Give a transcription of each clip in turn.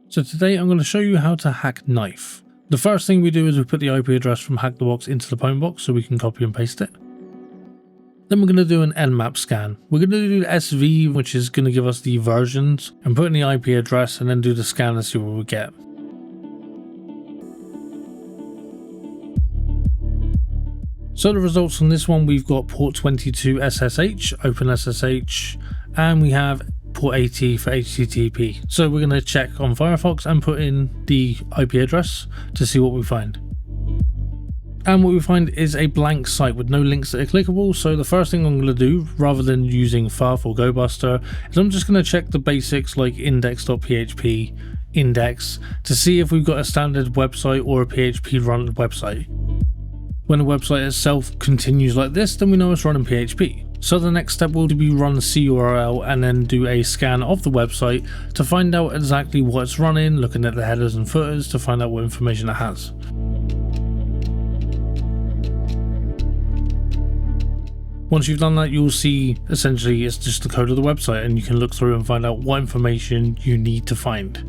So today I'm going to show you how to hack Knife. The first thing we do is we put the IP address from Hack the Box into the phone box so we can copy and paste it. Then we're going to do an nmap scan. We're going to do SV, which is going to give us the versions, and put in the IP address and then do the scan and see what we get. So the results on this one, we've got port 22 SSH, open SSH, and we have port 80 for HTTP. So we're going to check on Firefox and put in the IP address to see what we find. And what we find is a blank site with no links that are clickable. So the first thing I'm going to do, rather than using FUF or GoBuster, is I'm just going to check the basics like index.php, index, to see if we've got a standard website or a PHP run website. When the website itself continues like this, then we know it's running PHP. So the next step will be run curl and then do a scan of the website to find out exactly what it's running, looking at the headers and footers to find out what information it has. Once you've done that, you'll see essentially it's just the code of the website, and you can look through and find out what information you need to find.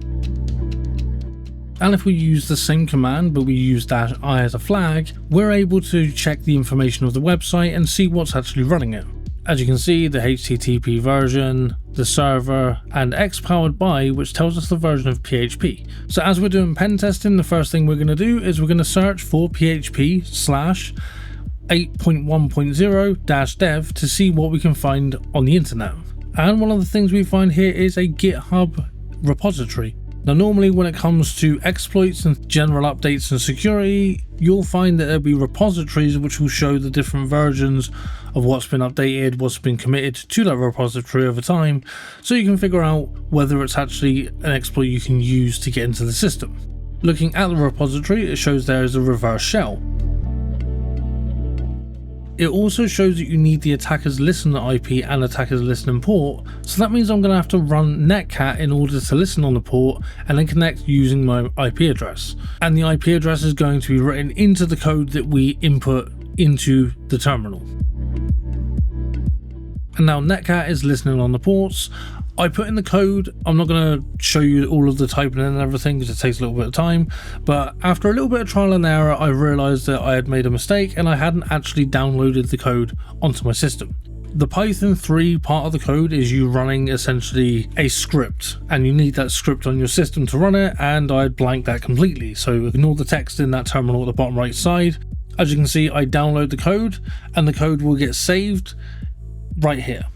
And if we use the same command but we use -i as a flag, we're able to check the information of the website and see what's actually running it. As you can see, the HTTP version, the server, and x powered by, which tells us the version of PHP. So as we're doing pen testing, the first thing we're going to do is we're going to search for PHP / 8.1.0-dev to see what we can find on the internet. And one of the things we find here is a GitHub repository. Now normally when it comes to exploits and general updates and security, you'll find that there'll be repositories which will show the different versions of what's been updated, what's been committed to that repository over time, so you can figure out whether it's actually an exploit you can use to get into the system. Looking at the repository, it shows there is a reverse shell. It also shows that you need the attacker's listener IP and attacker's listening port, so that means I'm going to have to run netcat in order to listen on the port and then connect using my IP address. And the IP address is going to be written into the code that we input into the terminal. And now netcat is listening on the ports. I put in the code. I'm not going to show you all of the typing and everything because it takes a little bit of time, but after a little bit of trial and error, I realized that I had made a mistake and I hadn't actually downloaded the code onto my system. The Python 3 part of the code is you running essentially a script, and you need that script on your system to run it, and I blanked that completely. So ignore the text in that terminal at the bottom right side. As you can see, I download the code and the code will get saved right here.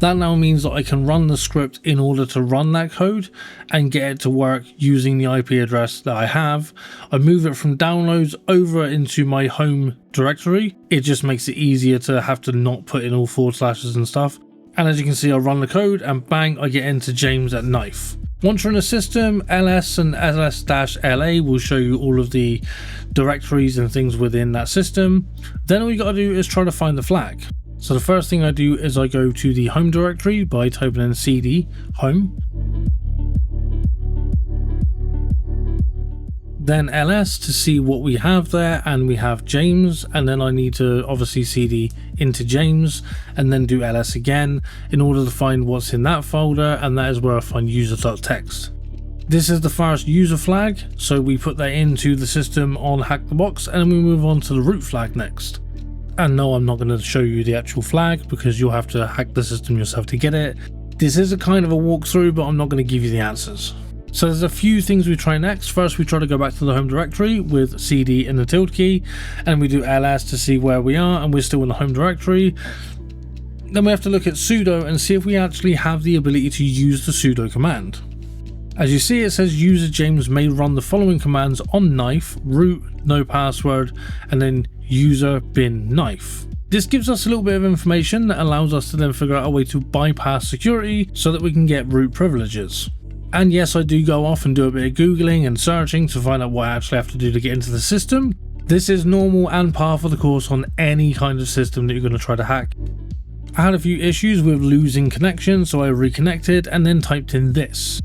That now means that I can run the script in order to run that code and get it to work using the IP address that I have. I move it from downloads over into my home directory. It just makes it easier to have to not put in all / and stuff. And as you can see, I run the code and bang, I get into James at Knife. Once you're in the system, ls and ls-la will show you all of the directories and things within that system. Then all you got to do is try to find the flag. So the first thing I do is I go to the home directory by typing in cd home, then ls to see what we have there, and we have James, and then I need to obviously cd into James and then do ls again in order to find what's in that folder, and that is where I find user.txt. This is the first user flag, so we put that into the system on Hack the Box, and then we move on to the root flag next. And no, I'm not going to show you the actual flag because you'll have to hack the system yourself to get it. This is a kind of a walkthrough, but I'm not going to give you the answers. So there's a few things we try next. First, we try to go back to the home directory with cd and the tilde key, and we do ls to see where we are, and we're still in the home directory. Then we have to look at sudo and see if we actually have the ability to use the sudo command. As you see, it says user James may run the following commands on Knife, root, no password, and then user bin knife. This gives us a little bit of information that allows us to then figure out a way to bypass security so that we can get root privileges. And yes, I do go off and do a bit of googling and searching to find out what I actually have to do to get into the system. This is normal and par for the course on any kind of system that you're going to try to hack. I had a few issues with losing connection, so I reconnected and then typed in this.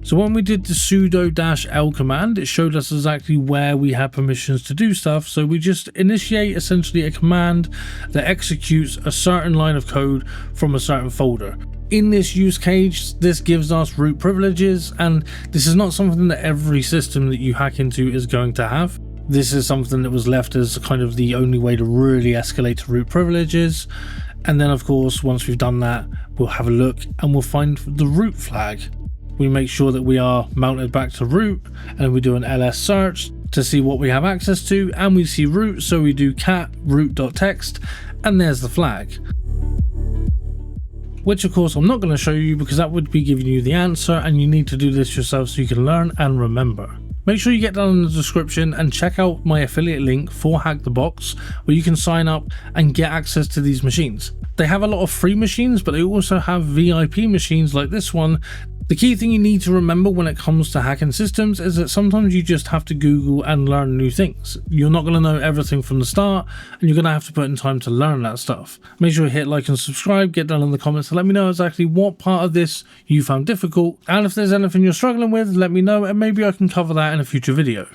So when we did the sudo-l command, it showed us exactly where we had permissions to do stuff. So we just initiate essentially a command that executes a certain line of code from a certain folder. In this use case, this gives us root privileges, and this is not something that every system that you hack into is going to have. This is something that was left as kind of the only way to really escalate to root privileges. And then of course, once we've done that, we'll have a look and we'll find the root flag. We make sure that we are mounted back to root, and we do an ls search to see what we have access to, and we see root, so we do cat root.txt, and there's the flag. Which of course I'm not going to show you because that would be giving you the answer, and you need to do this yourself so you can learn and remember. Make sure you get down in the description and check out my affiliate link for Hack the Box, where you can sign up and get access to these machines. They have a lot of free machines, but they also have VIP machines like this one. The key thing you need to remember when it comes to hacking systems is that sometimes you just have to Google and learn new things. You're not going to know everything from the start, and you're going to have to put in time to learn that stuff. Make sure you hit like and subscribe, get down in the comments to let me know exactly what part of this you found difficult, and if there's anything you're struggling with, let me know and maybe I can cover that in a future video.